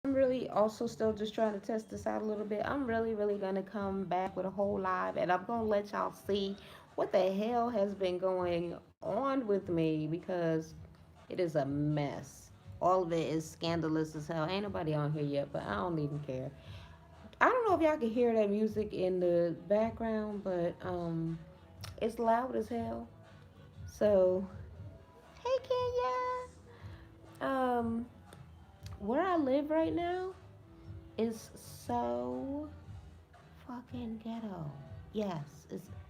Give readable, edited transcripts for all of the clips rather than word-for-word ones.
I'm really also still just trying to test this out a little bit. I'm really gonna come back with a whole live, and I'm gonna let y'all see what the hell has been going on with me because it is a mess. All of it is scandalous as hell. Ain't nobody on here yet, but I don't even care. I don't know if y'all can hear that music in the background, but it's loud as hell. So, hey Kenya. Where I live right now is so fucking ghetto. Yes,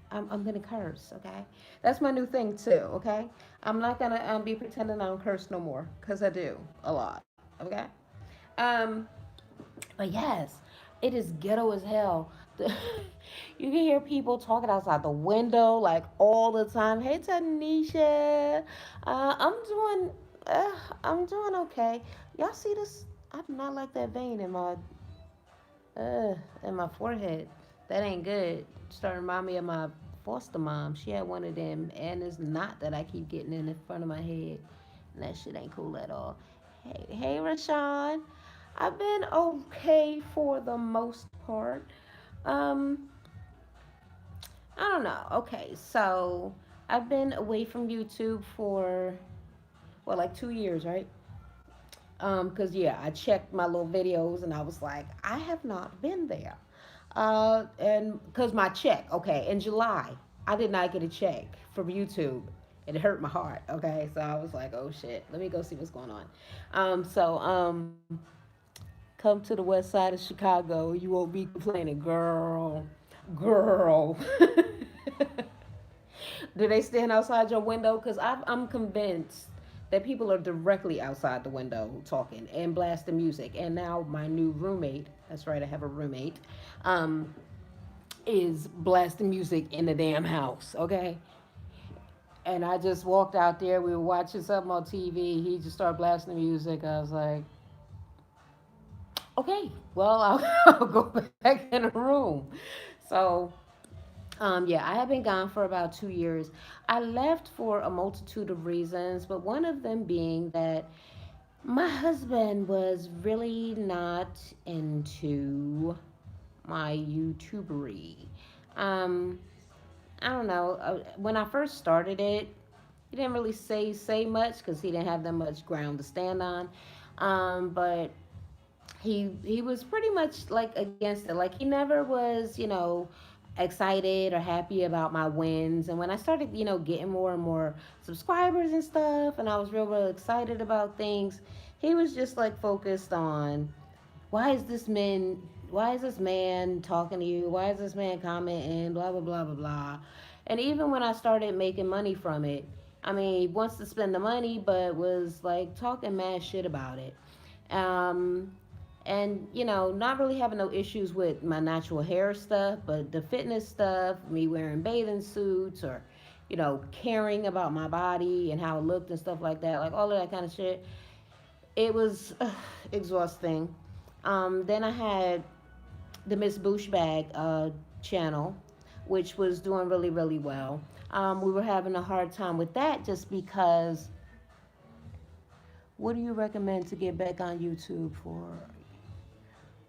I'm gonna curse. Okay, that's my new thing too. Okay, I'm not gonna be pretending I don't curse no more because I do a lot. Okay, um, but yes, it is ghetto as hell. You can hear people talking outside the window like all the time. Hey Tanisha, I'm doing, I'm doing okay. Y'all see this? I do not like that vein in my forehead. That ain't good. Starting to remind me of my foster mom. She had one of them, and it's not that I keep getting in the front of my head. And that shit ain't cool at all. Hey, Rashawn. I've been okay for the most part. Um, I don't know. Okay, so I've been away from YouTube for well, like 2 years, right? Cause yeah, I checked my little videos and I was like, I have not been there. And cause my check, okay, in July, I did not get a check from YouTube. It hurt my heart. Okay, so I was like, oh shit, let me go see what's going on. So come to the west side of Chicago, you won't be complaining, girl, girl. Do they stand outside your window? Because I'm convinced that people are directly outside the window talking and blasting music. And now my new roommate, that's right, I have a roommate, um, is blasting music in the damn house, okay? And I just walked out there. We were watching something on TV. He just started blasting the music. I was like, okay, well, I'll go back in the room. So yeah, I have been gone for about 2 years. I left for a multitude of reasons, but one of them being that my husband was really not into my YouTubery. Um, I don't know. When I first started it, he didn't really say much because he didn't have that much ground to stand on. But he was pretty much like against it. Like he never was, excited or happy about my wins. And when I started, getting more and more subscribers and stuff, and I was real excited about things, he was just like focused on why is this man why is this man talking to you? Why is this man commenting? Blah blah blah blah blah. And even when I started making money from it, I mean, he wants to spend the money, but was like talking mad shit about it. Um, and not really having no issues with my natural hair stuff, but the fitness stuff, me wearing bathing suits or caring about my body and how it looked and stuff like that, like all of that kind of shit. It was exhausting. Then I had the Miss Bag channel, which was doing really well. We were having a hard time with that just because. What do you recommend to get back on YouTube for?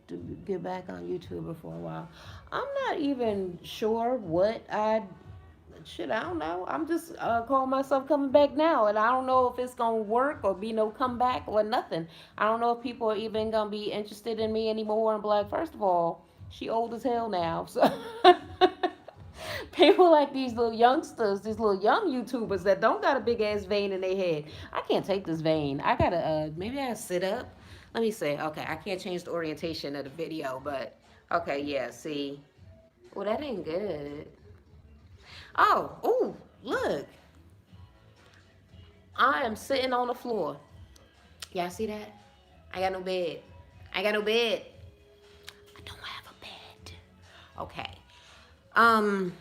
To get back on YouTube for a while. I'm not even sure what I shit. I don't know. I'm just calling myself coming back now, and I don't know if it's gonna work or be no comeback or nothing. I don't know if people are even gonna be interested in me anymore. And be like, first of all, she old as hell now, so. People like these little youngsters, these little young YouTubers that don't got a big ass vein in their head. I can't take this vein. I gotta maybe I gotta sit up. Let me see. Okay, I can't change the orientation of the video, but okay, yeah. See, well that ain't good. Oh, look, I am sitting on the floor. Y'all see that? I got no bed. I got no bed. I don't have a bed. Okay. Um.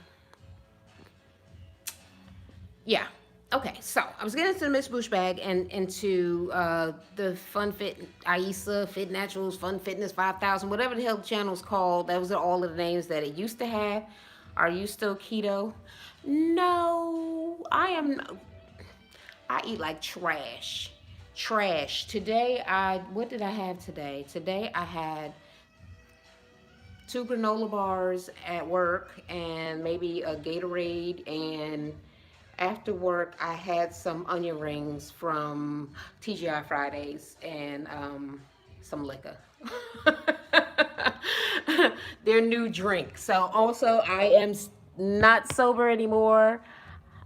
Yeah. Okay, so I was getting into the Miss Bag and into the Fun Fit Aisa, Fit Naturals, Fun Fitness 5000, whatever the hell the channel's called. Those are all of the names that it used to have. Are you still keto? No, I am. I eat like trash. Trash. Today I what did I have today? Today I had two granola bars at work and maybe a Gatorade, and after work I had some onion rings from TGI Fridays and some liquor. Their new drink. So also I am not sober anymore.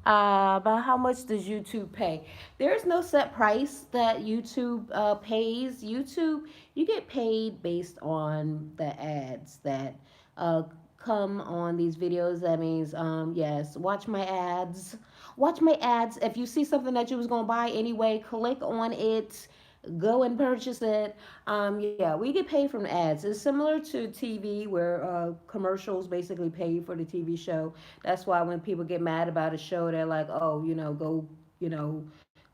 But how much does YouTube pay? There's no set price that YouTube pays. YouTube, you get paid based on the ads that uh, come on these videos. That means, yes, watch my ads. Watch my ads. If you see something that you was gonna buy anyway, click on it. Go and purchase it. Yeah, we get paid from ads. It's similar to TV where commercials basically pay for the TV show. That's why when people get mad about a show, they're like, oh, go,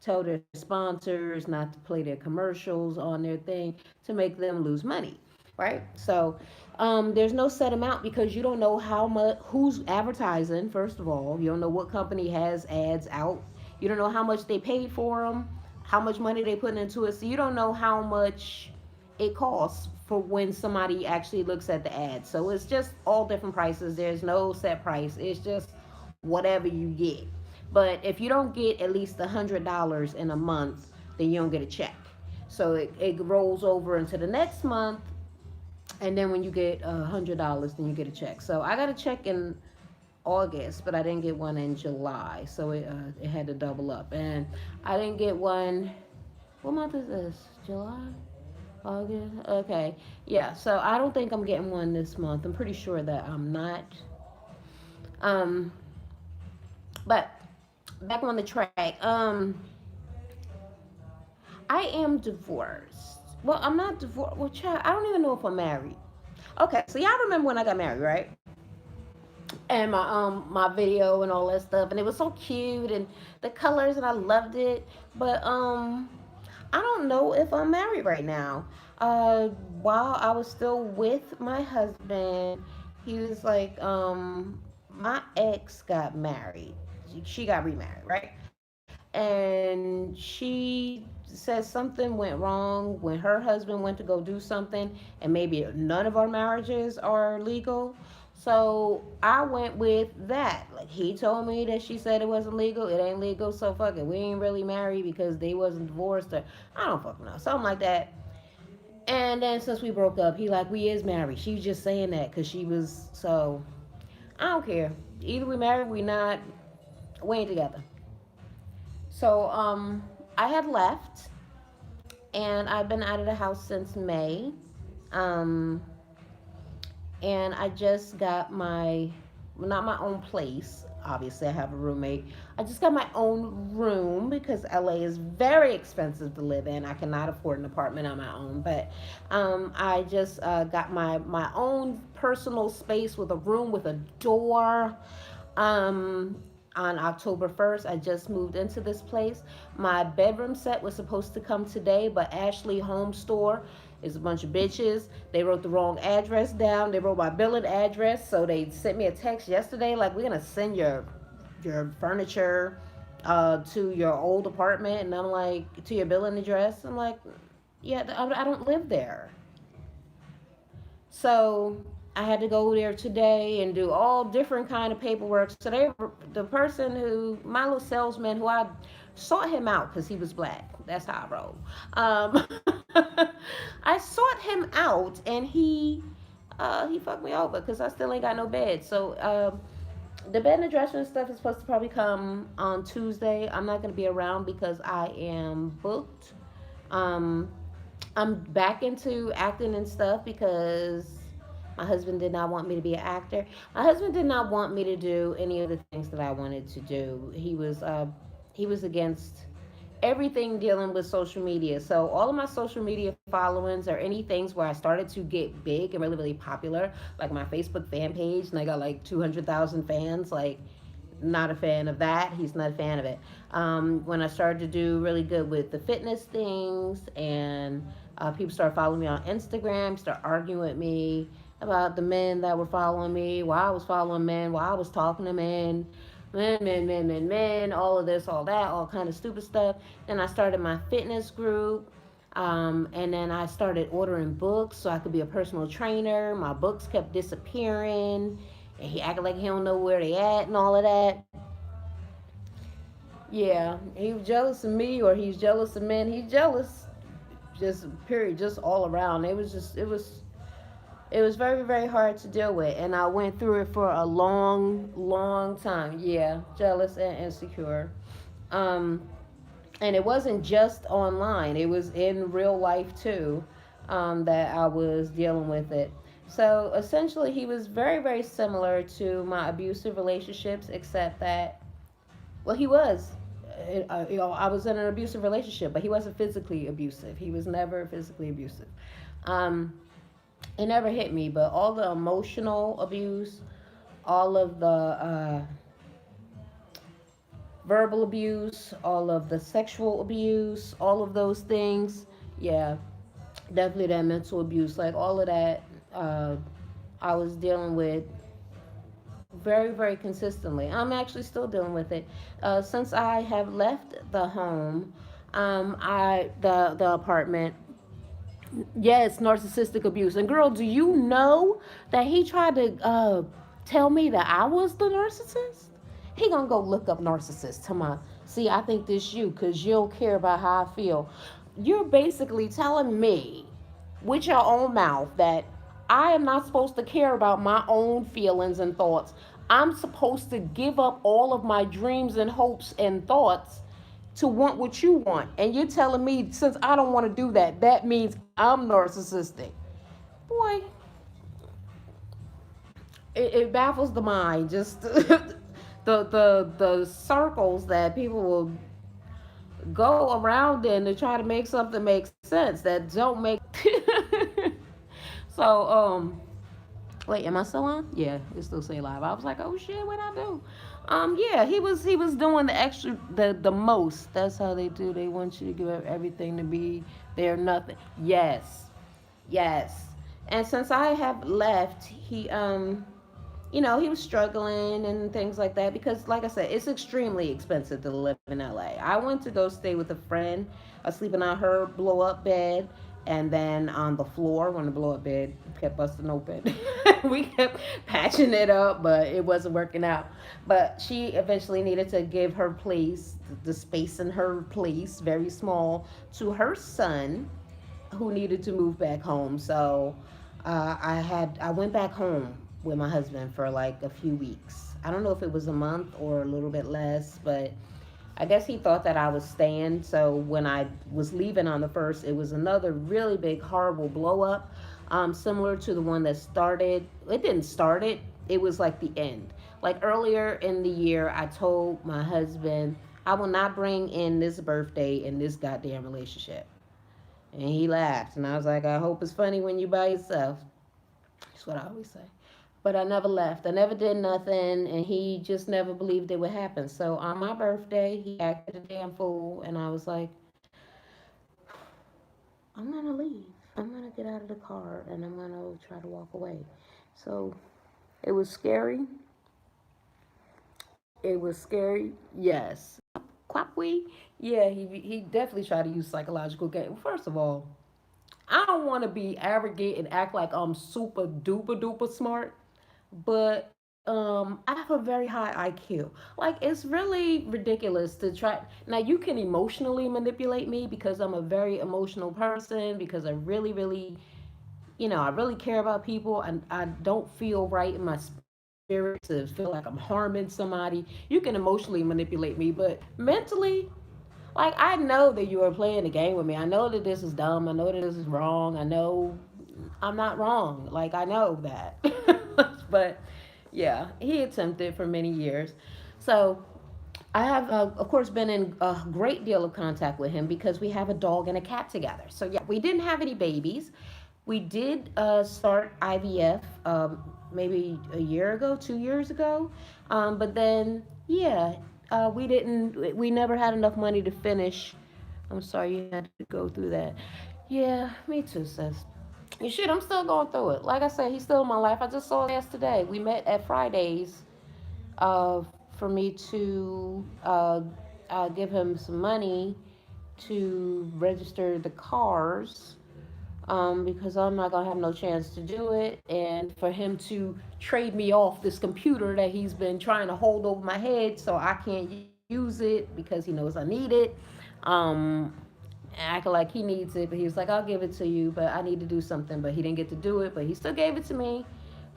tell their sponsors not to play their commercials on their thing to make them lose money, right? So there's no set amount because you don't know how much, who's advertising, first of all. You don't know what company has ads out. You don't know how much they paid for them, how much money they put into it. So you don't know how much it costs for when somebody actually looks at the ad. So it's just all different prices. There's no set price. It's just whatever you get. But if you don't get at least $100 in a month, then you don't get a check. So it rolls over into the next month, and then when you get $100, then you get a check. So I got a check in August, but I didn't get one in July, so it had to double up. And I didn't get one. What month is this? July, August. Okay, yeah. So I don't think I'm getting one this month. I'm pretty sure that I'm not. Um, but back on the track. I am divorced. Well, I'm not divorced. Well, child, I don't even know if I'm married. Okay, so y'all remember when I got married, right? And my video and all that stuff, and it was so cute and the colors, and I loved it. But I don't know if I'm married right now. While I was still with my husband, he was like, my ex got married. She got remarried, right? And she said something went wrong when her husband went to go do something, and maybe none of our marriages are legal. So I went with that. Like, he told me that she said it wasn't legal. It ain't legal, so fuck it. We ain't really married because they wasn't divorced, or I don't fucking know, something like that. And then since we broke up, he like, we is married. She was just saying that because she was so. I don't care. Either we married, we not. We ain't together. So I had left, and I've been out of the house since May. Um, and I just got my, well, not my own place. Obviously, I have a roommate. I just got my own room because LA is very expensive to live in. I cannot afford an apartment on my own, but I just got my own personal space with a room with a door. Um, on October 1st, I just moved into this place. My bedroom set was supposed to come today, but Ashley Home Store is a bunch of bitches. They wrote the wrong address down. They wrote my billing address, so they sent me a text yesterday like, we're gonna send your furniture to your old apartment, and I'm like, to your billing address. I'm like, yeah, I don't live there. So I had to go there today and do all different kind of paperwork. So the person who, my little salesman, who I sought him out because he was black. That's how I roll. I sought him out, and he fucked me over because I still ain't got no bed. So the bed and dressing and stuff is supposed to probably come on Tuesday. I'm not gonna be around because I am booked. Um, I'm back into acting and stuff because my husband did not want me to be an actor. My husband did not want me to do any of the things that I wanted to do. He was against everything dealing with social media. So all of my social media followings or any things where I started to get big and really really popular, like my Facebook fan page, and I got like 200,000 fans. Like, not a fan of that. He's not a fan of it. When I started to do really good with the fitness things, and people started following me on Instagram, start arguing with me about the men that were following me, why I was following men, why I was talking to men. men, all of this, all that, all kind of stupid stuff. Then I started my fitness group. And then I started ordering books so I could be a personal trainer. My books kept disappearing, and he acted like he don't know where they at and all of that. Yeah, he was jealous of me, or he's jealous of men. He's jealous, just period, just all around. It was very, very hard to deal with, and I went through it for a long, long time. Yeah, jealous and insecure. Um, and it wasn't just online; it was in real life too. That I was dealing with it. So essentially, he was very, very similar to my abusive relationships, except that, well, he was. I was in an abusive relationship, but he wasn't physically abusive. He was never physically abusive. Um, it never hit me, but all the emotional abuse, all of the verbal abuse, all of the sexual abuse, all of those things, yeah, definitely that mental abuse, like all of that, uh, I was dealing with very, very consistently. I'm actually still dealing with it. Since I have left the home, the apartment, yes, narcissistic abuse. And girl, do you know that he tried to tell me that I was the narcissist? He gonna go look up narcissist. Come on, see, I think this you because you don't care about how I feel. You're basically telling me with your own mouth that I am not supposed to care about my own feelings and thoughts. I'm supposed to give up all of my dreams and hopes and thoughts to want what you want. And you're telling me since I don't want to do that, that means I'm narcissistic. Boy, it baffles the mind. Just the circles that people will go around in to try to make something make sense that don't make. So wait, am I still on? Yeah, it still say live. I was like, oh shit, what I do? Yeah, he was doing the extra, the most. That's how they do. They want you to give up everything to be there, nothing. Yes, yes. And since I have left, he was struggling and things like that because, like I said, it's extremely expensive to live in LA. I went to go stay with a friend, sleeping on her blow up bed, and then on the floor when the blow up bed kept busting open. We kept patching it up, but it wasn't working out. But she eventually needed to give her place, the space in her place, very small, to her son who needed to move back home. So I went back home with my husband for like a few weeks. I don't know if it was a month or a little bit less, but I guess he thought that I was staying. So when I was leaving on the first, it was another really big, horrible blow up, similar to the one that started. It didn't start it. It was like the end. Like earlier in the year, I told my husband, I will not bring in this birthday in this goddamn relationship. And he laughed. And I was like, I hope it's funny when you by yourself. That's what I always say. But I never left. I never did nothing. And he just never believed it would happen. So on my birthday, he acted a damn fool. And I was like, I'm going to leave. I'm going to get out of the car and I'm going to try to walk away. So it was scary. It was scary. Yes. Quap we. Yeah, he definitely tried to use psychological game. First of all, I don't want to be arrogant and act like I'm super duper duper smart, but I have a very high IQ. Like it's really ridiculous to try. Now you can emotionally manipulate me because I'm a very emotional person because I really really, I really care about people and I don't feel right in my spirit to feel like I'm harming somebody. You can emotionally manipulate me, but mentally, like I know that you are playing the game with me. I know that this is dumb. I know that this is wrong. I know I'm not wrong. Like I know that. But yeah, he attempted for many years. So I have, of course, been in a great deal of contact with him because we have a dog and a cat together. So yeah, we didn't have any babies. We did start IVF maybe a year ago, 2 years ago, but then yeah, we didn't. We never had enough money to finish. I'm sorry you had to go through that. Yeah, me too, sis. You shit, I'm still going through it. Like I said, he's still in my life. I just saw him yesterday. We met at Fridays uh, for me to give him some money to register the cars, because I'm not gonna have no chance to do it, and for him to trade me off this computer that he's been trying to hold over my head so I can't use it because he knows I need it. Um, Acting like he needs it, but he was like, "I'll give it to you, but I need to do something." But he didn't get to do it, but he still gave it to me.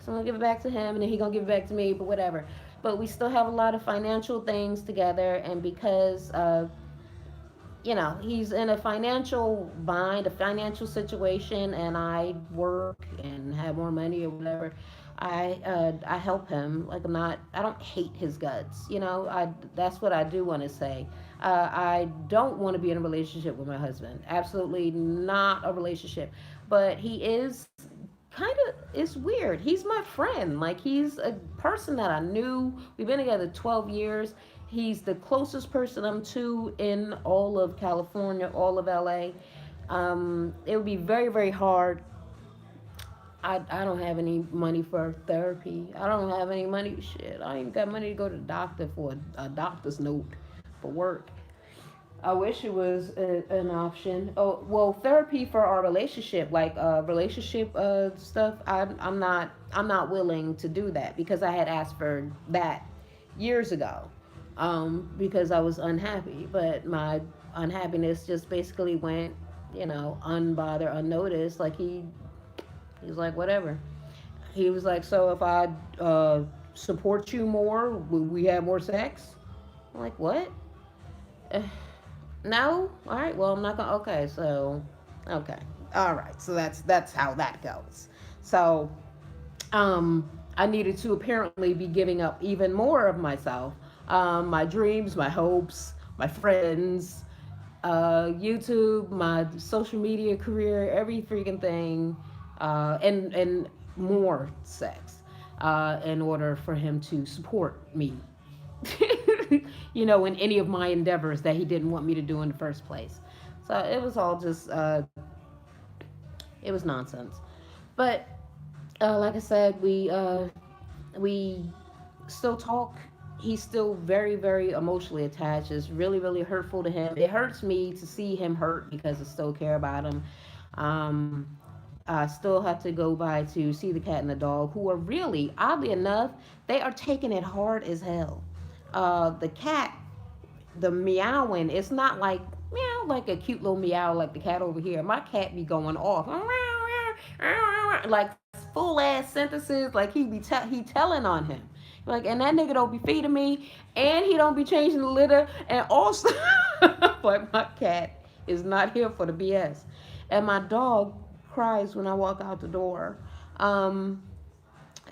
So I'm gonna give it back to him, and then he gonna give it back to me. But whatever. But we still have a lot of financial things together, and because he's in a financial bind, a financial situation, and I work and have more money or whatever. I help him. Like, I don't hate his guts. I That's what I do want to say. I don't want to be in a relationship with my husband. Absolutely not a relationship. But he is kind of, it's weird. He's my friend. Like, he's a person that I knew. We've been together 12 years. He's the closest person I'm to in all of California, all of LA. It would be very, very hard. I don't have any money for therapy. I don't have any money. Shit, I ain't got money to go to the doctor for a doctor's note for work. I wish it was an option. Oh, well, therapy for our relationship, like relationship stuff. I'm not willing to do that because I had asked for that years ago, because I was unhappy. But my unhappiness just basically went, unbothered, unnoticed. Like, he's like, whatever. He was like, so if I support you more, will we have more sex? I'm like, what? No. All right. Well, I'm not gonna. Okay. So, okay. All right. So that's how that goes. So, I needed to apparently be giving up even more of myself, my dreams, my hopes, my friends, YouTube, my social media career, every freaking thing, and more sex, in order for him to support me, in any of my endeavors that he didn't want me to do in the first place. So it was all just, it was nonsense. But like I said, we still talk. He's still very, very emotionally attached. It's really, really hurtful to him. It hurts me to see him hurt because I still care about him. Um, I still have to go by to see the cat and the dog, who are really, oddly enough, they are taking it hard as hell. The cat, the meowing, it's not like meow, like a cute little meow like the cat over here. My cat be going off, like full ass sentences, like he telling on him. Like, and that nigga don't be feeding me, and he don't be changing the litter, and also, like, my cat is not here for the BS, and my dog cries when I walk out the door. Um,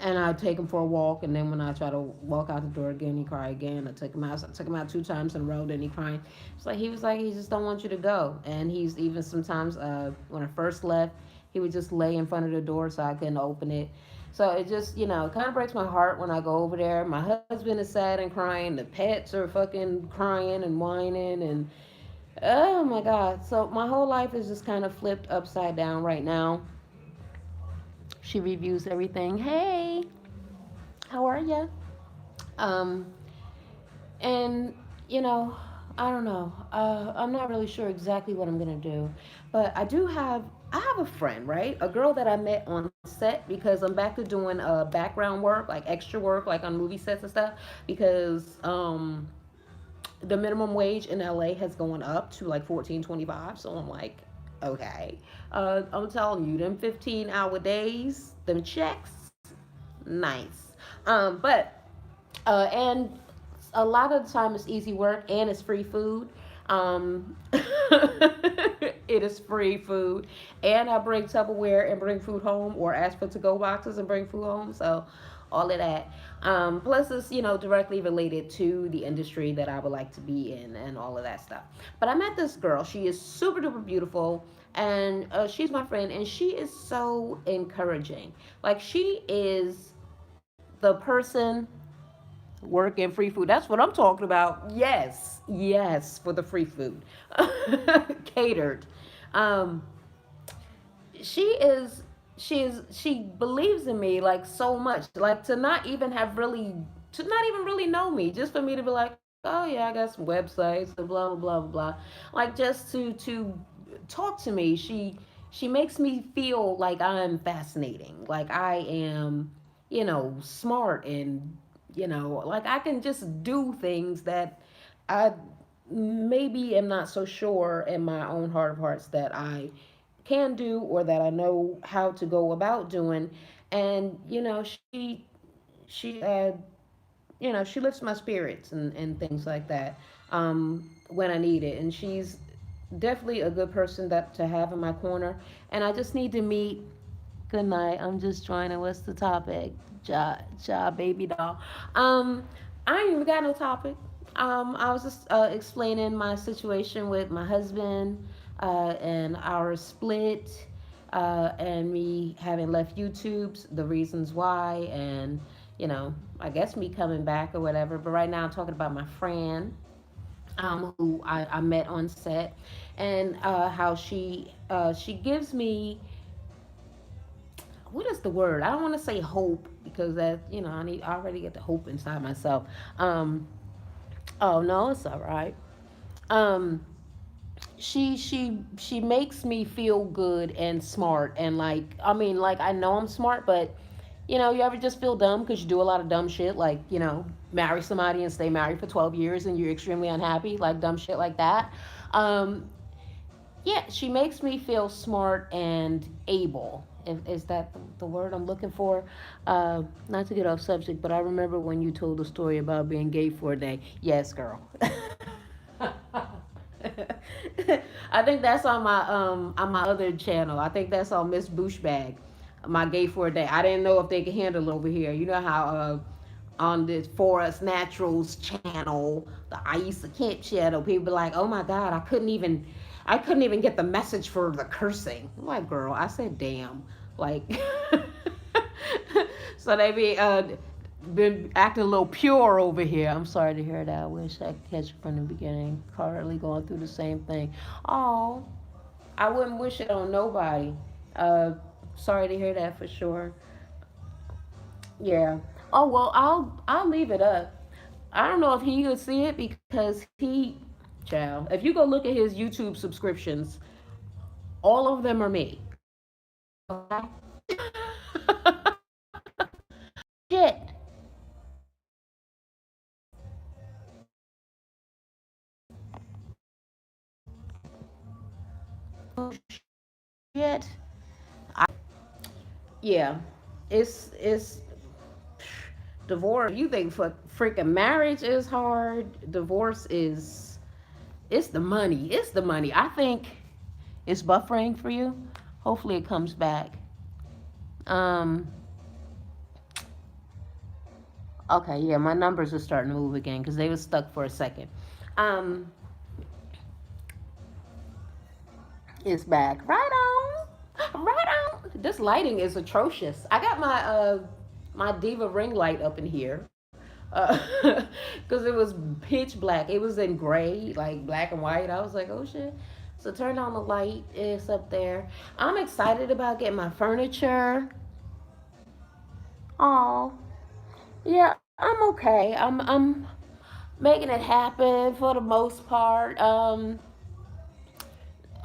and I take him for a walk, and then when I try to walk out the door again, he cry again. I took him out 2 times in a row, then he crying. It's like he was like, he just don't want you to go. And he's even sometimes, when I first left, he would just lay in front of the door so I couldn't open it. So it just, it kind of breaks my heart when I go over there. My husband is sad and crying. The pets are fucking crying and whining, and oh my god. So my whole life is just kind of flipped upside down right now. She reviews everything. Hey, how are you? Um, and I don't know. I'm not really sure exactly what I'm gonna do, but I have a friend, right? A girl that I met on set because I'm back to doing background work, like extra work, like on movie sets and stuff. Because the minimum wage in LA has gone up to like 14.25. So I'm like, okay. I'm telling you, them 15-hour days, them checks, nice. But and a lot of the time it's easy work and it's free food. It is free food, and I bring Tupperware and bring food home, or ask for to-go boxes and bring food home. So all of that. Plus, it's directly related to the industry that I would like to be in and all of that stuff. But I met this girl. She is super duper beautiful, and she's my friend, and she is so encouraging. Like, she is the person working free food. That's what I'm talking about. Yes, yes, for the free food, catered. Um, she is she believes in me like so much, like, to not even have really to not even really know me, just for me to be like, oh yeah, I got some websites and blah blah blah blah blah, like just to talk to me. She makes me feel like I'm fascinating, like I am, smart, and like I can just do things that I maybe am not so sure in my own heart of hearts that I can do, or that I know how to go about doing. And she she lifts my spirits and things like that, when I need it. And she's definitely a good person that to have in my corner. And I just need to meet. Good night. I'm just joining. What's the topic? Baby doll. Um, I ain't even got no topic. I was just explaining my situation with my husband, and our split, and me having left YouTube's, the reasons why, and I guess me coming back or whatever. But right now, I'm talking about my friend, who I met on set, and how she gives me, what is the word? I don't want to say hope, because that I already get the hope inside myself. Um, oh no, it's all right. Um, she makes me feel good and smart, and like, I mean, like, I know I'm smart, but you ever just feel dumb because you do a lot of dumb shit, like marry somebody and stay married for 12 years and you're extremely unhappy, like dumb shit like that. Um, yeah, she makes me feel smart and able. Is that the word I'm looking for? Not to get off subject, but I remember when you told the story about being gay for a day. Yes, girl. I think that's on my other channel. I think that's on Miss Bushbag, my gay for a day. I didn't know if they could handle it over here. You know how on this For Us Naturals channel, the Aisa Kent channel, people like, oh my God, I couldn't even get the message for the cursing. I'm like, girl, I said damn. Like, so they been acting a little pure over here. I'm sorry to hear that. I wish I could catch it from the beginning. Currently going through the same thing. Oh, I wouldn't wish it on nobody. Uh, Sorry to hear that for sure. Yeah. Oh well, I'll leave it up. I don't know if he could see it because child. If you go look at his YouTube subscriptions, all of them are me. Okay. Shit. Oh shit. Yeah. It's divorce. You think for freaking marriage is hard? Divorce is, it's the money. It's the money. I think it's buffering for you. Hopefully it comes back. Um. Okay. Yeah. My numbers are starting to move again because they were stuck for a second. Um. It's back. Right on. Right on. This lighting is atrocious. I got my Diva ring light up in here. Because it was pitch black. It was in gray, like black and white. I was like, oh shit. So turn on the light. It's up there. I'm excited about getting my furniture. Oh, yeah. I'm okay. I'm making it happen for the most part. I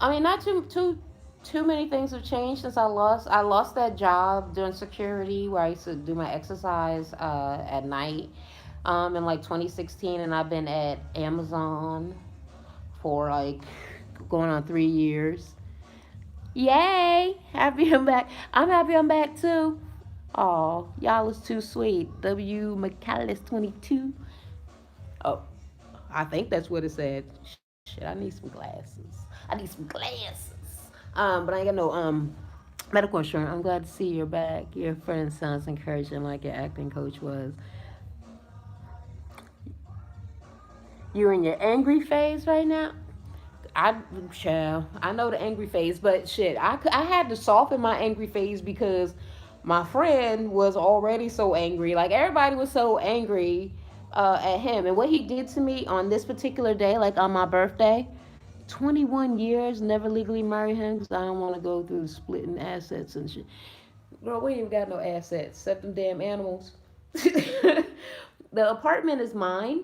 mean, not too many things have changed since I lost that job doing security where I used to do my exercise at night, in like 2016, and I've been at Amazon for like going on 3 years. Yay! Happy I'm back. I'm happy I'm back too. Oh, y'all is too sweet. W McCallis 22. Oh, I think that's what it said. Shit, I need some glasses. I need some glasses. But I ain't got no medical insurance. I'm glad to see you're back. Your friend sounds encouraging, like your acting coach was. You're in your angry phase right now. I, child, I know the angry phase, but shit, I had to soften my angry phase because my friend was already so angry. Like everybody was so angry at him and what he did to me on this particular day, like on my birthday. 21 years, never legally married him because I don't want to go through splitting assets and shit. Girl, we ain't even got no assets except them damn animals. The apartment is mine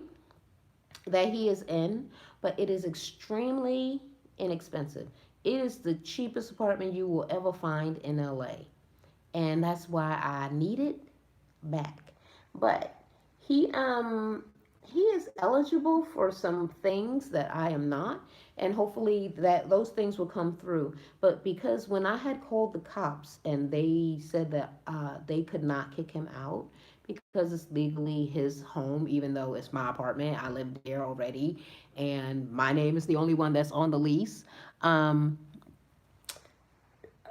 that he is in, but it is extremely inexpensive. It is the cheapest apartment you will ever find in LA. And that's why I need it back. But he um he is eligible for some things that I am not, and hopefully that those things will come through. But because when I had called the cops and they said that they could not kick him out because it's legally his home, even though it's my apartment, I live there already, and my name is the only one that's on the lease. Um,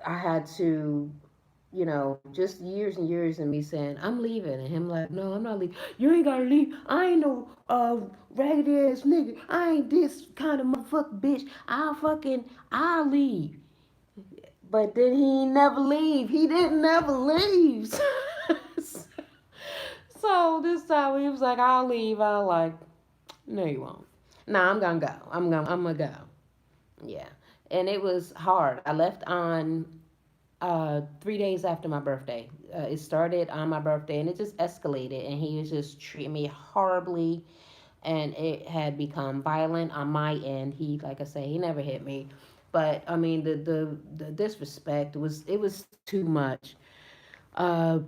I had to, just years and years of me saying, I'm leaving. And him like, no, I'm not leaving. You ain't gotta leave. I ain't no raggedy ass nigga. I ain't this kind of motherfucking bitch. I'll leave. But then he never leave. He didn't never leave. So this time he was like, I'll leave. I like, no, you won't. Nah, I'm gonna go. I'm gonna go. Yeah. And it was hard. I left on 3 days after my birthday. It started on my birthday and it just escalated, and he was just treating me horribly, and it had become violent on my end. He, like I say, he never hit me, but I mean the disrespect was too much, uh,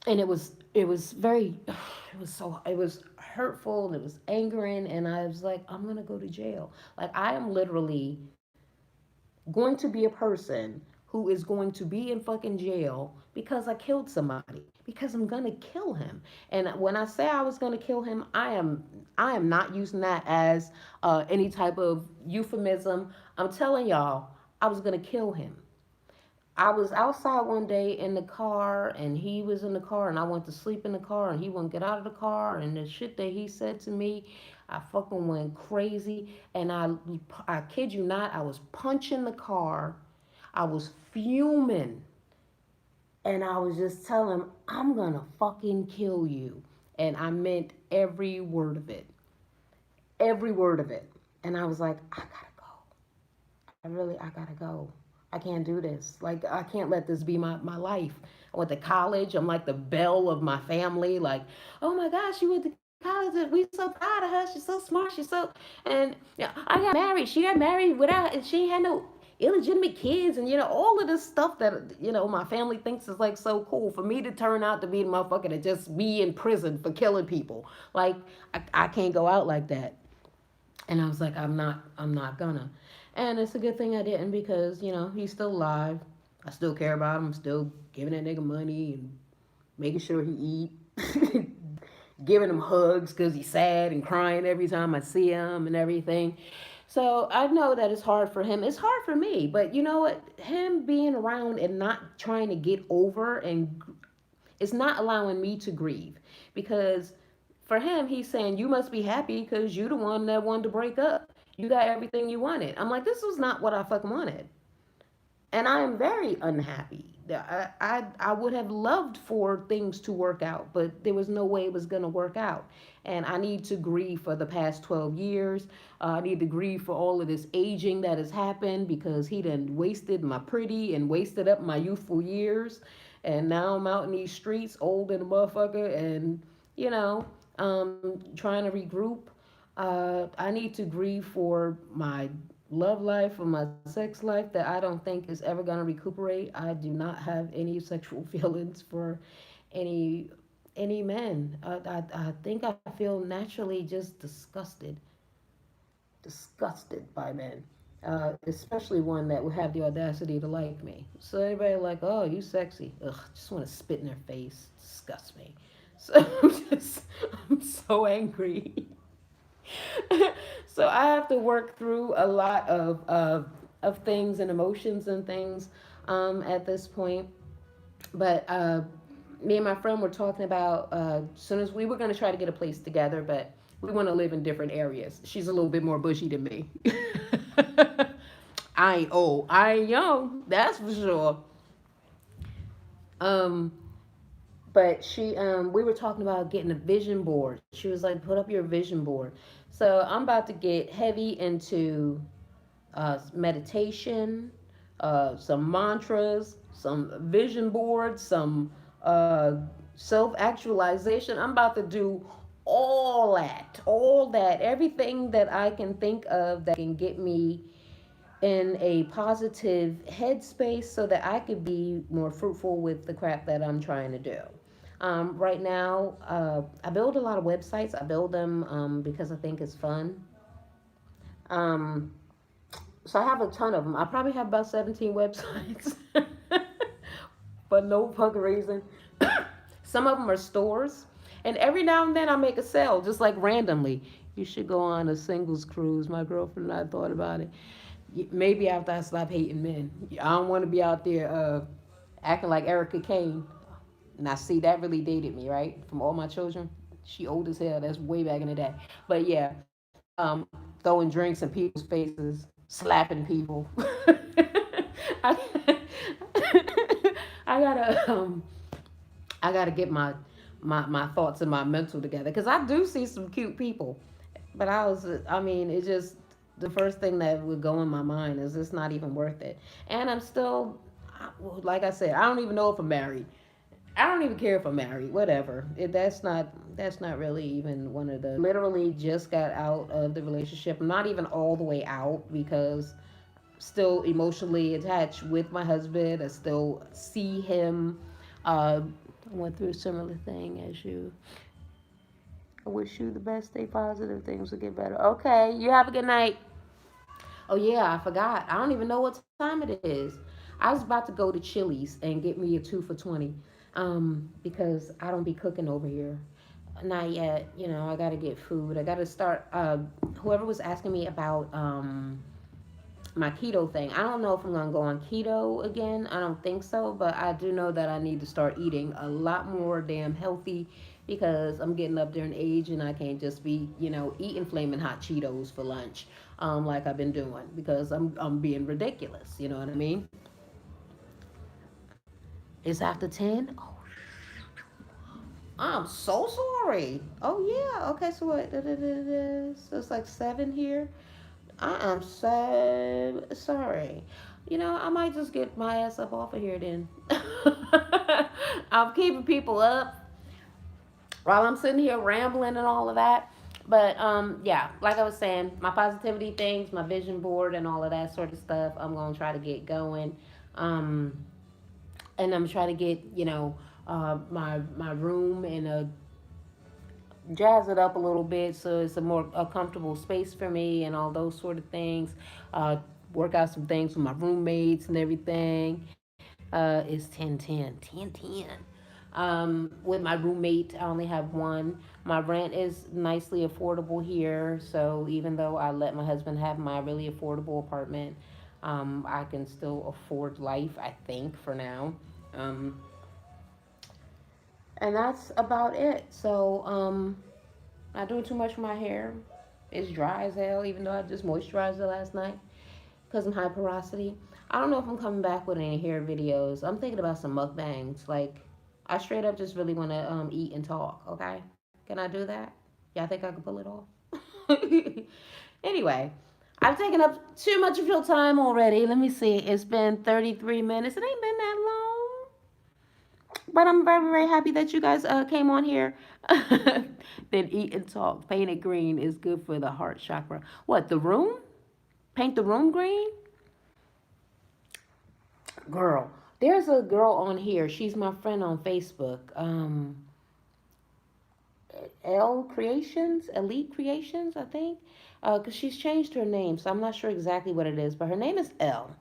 and it was very it was hurtful and it was angering, and I was like, I'm gonna go to jail. Like, I am literally going to be a person who is going to be in fucking jail because I killed somebody, because I'm gonna kill him. And when I say I was gonna kill him, I am not using that as any type of euphemism. I'm telling y'all, I was gonna kill him. I was outside one day in the car, and he was in the car, and I went to sleep in the car, and he wouldn't get out of the car, and the shit that he said to me, I fucking went crazy, and I kid you not, I was punching the car, I was fuming, and I was just telling him, I'm gonna fucking kill you, and I meant every word of it, every word of it, and I was like, I gotta go. I gotta go. I can't do this. Like, I can't let this be my life. I went to college. I'm like the belle of my family. Like, oh my gosh, she went to college. We so proud of her. She's so smart. She's so, and yeah, I got married. She got married without, and she had no illegitimate kids, and all of this stuff that my family thinks is like so cool. For me to turn out to be the motherfucker to just be in prison for killing people, like, I can't go out like that. And I was like, I'm not gonna. And it's a good thing I didn't, because, he's still alive. I still care about him. Still giving that nigga money and making sure he eat. Giving him hugs because he's sad and crying every time I see him and everything. So I know that it's hard for him. It's hard for me. But you know what? Him being around and not trying to get over, and it's not allowing me to grieve, because for him, he's saying, you must be happy because you the one that wanted to break up. You got everything you wanted. I'm like, this was not what I fucking wanted. And I am very unhappy. I would have loved for things to work out, but there was no way it was going to work out. And I need to grieve for the past 12 years. I need to grieve for all of this aging that has happened, because he done wasted my pretty and wasted up my youthful years. And now I'm out in these streets, old and a motherfucker, and, trying to regroup. I need to grieve for my love life or my sex life that I don't think is ever going to recuperate. I do not have any sexual feelings for any any men. I think I feel naturally just disgusted by men, especially one that would have the audacity to like me. So everybody like, oh, you sexy. Ugh, just want to spit in their face. Disgust me. So I'm so angry. So I have to work through a lot of things and emotions and things at this point. But me and my friend were talking about, as soon as we were going to try to get a place together, but we want to live in different areas. She's a little bit more bushy than me. I ain't old. I ain't young. That's for sure. Um, but we were talking about getting a vision board. She was like, put up your vision board. So I'm about to get heavy into meditation, some mantras, some vision boards, some self actualization. I'm about to do all that, everything that I can think of that can get me in a positive headspace so that I could be more fruitful with the crap that I'm trying to do. Right now, I build a lot of websites. I build them because I think it's fun. Um, so I have a ton of them. I probably have about 17 websites, for no fucking reason. Some of them are stores, and every now and then I make a sale, just like randomly. You should go on a singles cruise. My girlfriend and I thought about it. Maybe after I stop hating men, I don't want to be out there acting like Erica Kane. And I see that really dated me, right? From all my children, she old as hell. That's way back in the day. But yeah, throwing drinks in people's faces, slapping people. I, I gotta I gotta get my thoughts and my mental together because I do see some cute people, but I mean it just the first thing that would go in my mind is it's not even worth it, and I'm still like I said I don't even know if I'm married. I don't even care if I'm married. Whatever. That's not really even one of the. Literally just got out of the relationship. I'm not even all the way out because still emotionally attached with my husband. I still see him. I went through a similar thing as you. I wish you the best. Stay positive. Things will get better. Okay. You have a good night. Oh yeah, I forgot. I don't even know what time it is. I was about to go to Chili's and get me a 2 for 20, because I don't be cooking over here. Not yet. I gotta get food. I gotta start. Whoever was asking me about my keto thing. I don't know if I'm gonna go on keto again. I don't think so, but I do know that I need to start eating a lot more damn healthy because I'm getting up there in age and I can't just be, eating flaming hot Cheetos for lunch, like I've been doing because I'm being ridiculous. You know what I mean? It's after 10. Oh, I'm so sorry. Oh yeah. Okay. So what? So it's like 7 here. I am so sorry. I might just get my ass up off of here then. I'm keeping people up while I'm sitting here rambling and all of that. But yeah, like I was saying, my positivity things, my vision board, and all of that sort of stuff. I'm gonna try to get going, um, and I'm trying to get my room in a jazz it up a little bit so it's a comfortable space for me and all those sort of things. Work out some things with my roommates and everything. It's 10 10 10 10. With my roommate, I only have one. My rent is nicely affordable here, so even though I let my husband have my really affordable apartment, I can still afford life, I think, for now. Um, and that's about it. So, not doing too much for my hair. It's dry as hell, even though I just moisturized it last night because I'm high porosity. I don't know if I'm coming back with any hair videos. I'm thinking about some mukbangs. Like, I straight up just really want to eat and talk. Okay, can I do that? Y'all think I can pull it off? Anyway, I've taken up too much of your time already. Let me see. It's been 33 minutes. It ain't been that long. But I'm very, very happy that you guys came on here. Then eat and talk. Painted green is good for the heart chakra. What, the room? Paint the room green? Girl, there's a girl on here. She's my friend on Facebook. L Creations, Elite Creations, I think. Because she's changed her name, so I'm not sure exactly what it is, but her name is L.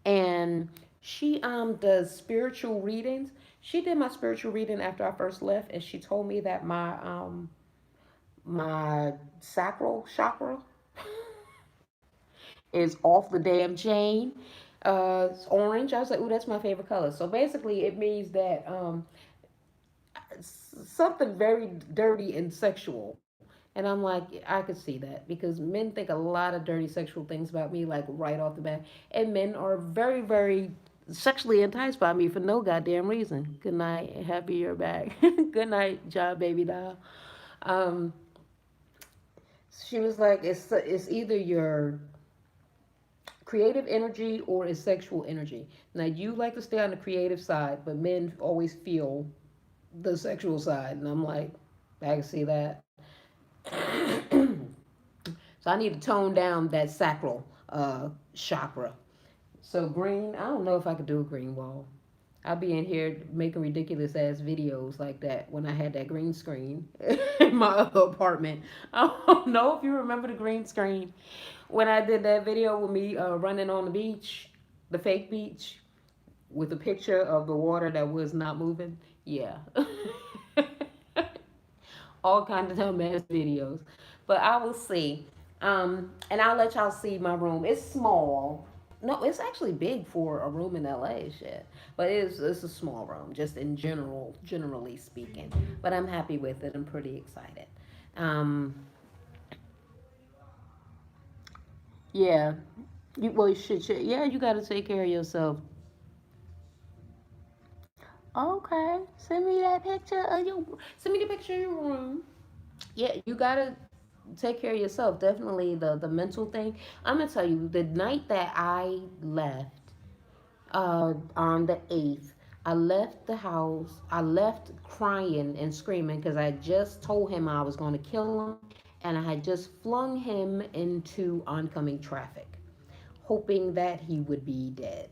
And she does spiritual readings. She did my spiritual reading after I first left, and she told me that my sacral chakra is off the damn chain. It's orange. I was like, ooh, that's my favorite color. So basically, it means that something very dirty and sexual. And I'm like, I could see that because men think a lot of dirty sexual things about me, like right off the bat. And men are very, very sexually enticed by me for no goddamn reason. Good night. Happy you're back. Good night, John Baby Doll. Um, she was like, it's either your creative energy or it's sexual energy. Now, you like to stay on the creative side, but men always feel the sexual side. And I'm like, I can see that. So I need to tone down that sacral chakra. So green, I don't know if I could do a green wall. I'll be in here making ridiculous ass videos like that when I had that green screen in my other apartment. I don't know if you remember the green screen when I did that video with me running on the beach, the fake beach, with a picture of the water that was not moving. Yeah. All kinds of dumbass videos. But I will see. And I'll let y'all see my room. It's small. No, it's actually big for a room in LA, shit. But it's a small room, just in general, generally speaking. But I'm happy with it. I'm pretty excited. Um, yeah. Well, shit. Yeah, you got to take care of yourself. Okay. Send me that picture of your. Send me the picture of your room. Yeah, you gotta take care of yourself. Definitely the mental thing. I'm gonna tell you, the night that I left, on the 8th, I left the house. I left crying and screaming because I just told him I was going to kill him, and I had just flung him into oncoming traffic, hoping that he would be dead.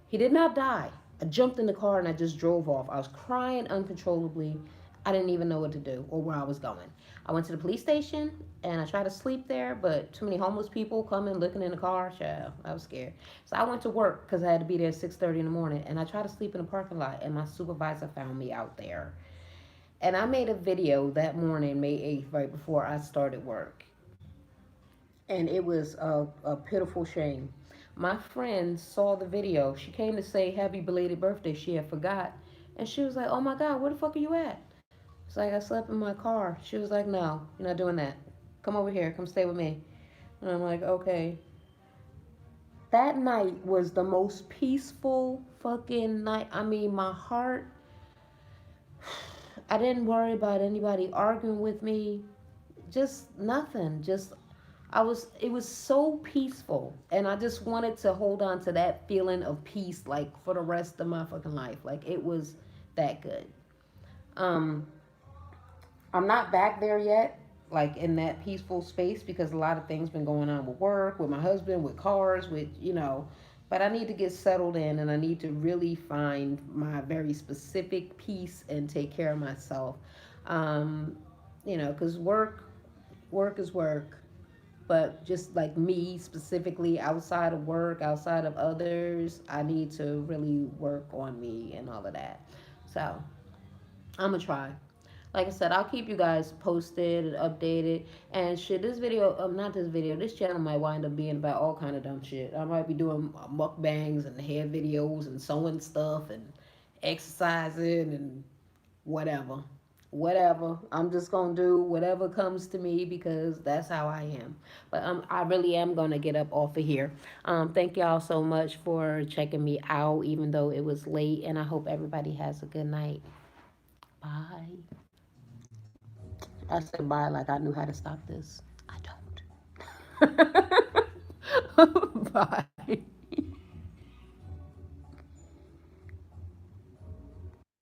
He did not die. I jumped in the car and I just drove off. I was crying uncontrollably. I didn't even know what to do or where I was going. I went to the police station and I tried to sleep there, but too many homeless people coming looking in the car. Child, I was scared. So I went to work because I had to be there at 6:30 in the morning, and I tried to sleep in the parking lot, and my supervisor found me out there. And I made a video that morning, May 8th, right before I started work, and it was a pitiful shame. My friend saw the video. She came to say happy belated birthday. She had forgot, and she was like, "Oh my God, where the fuck are you at?" It's like, "I slept in my car." She was like, "No, you're not doing that. Come over here. Come stay with me." And I'm like, "Okay." That night was the most peaceful fucking night. I mean, my heart. I didn't worry about anybody arguing with me. Just nothing. Just it was so peaceful, and I just wanted to hold on to that feeling of peace like for the rest of my fucking life. Like it was that good. um I'm not back there yet, like in that peaceful space, because a lot of things been going on with work, with my husband, with cars, with but I need to get settled in, and I need to really find my very specific peace and take care of myself. um because work is work, but just like me specifically, outside of work, outside of others, I need to really work on me and all of that. So I'm gonna try. Like I said, I'll keep you guys posted and updated. And shit, this video, not this video, this channel might wind up being about all kind of dumb shit. I might be doing mukbangs and hair videos and sewing stuff and exercising and whatever. Whatever. I'm just gonna do whatever comes to me because that's how I am. But I really am gonna get up off of here. Thank y'all so much for checking me out, even though it was late, and I hope everybody has a good night. Bye. I said bye like I knew how to stop this. I don't. Bye.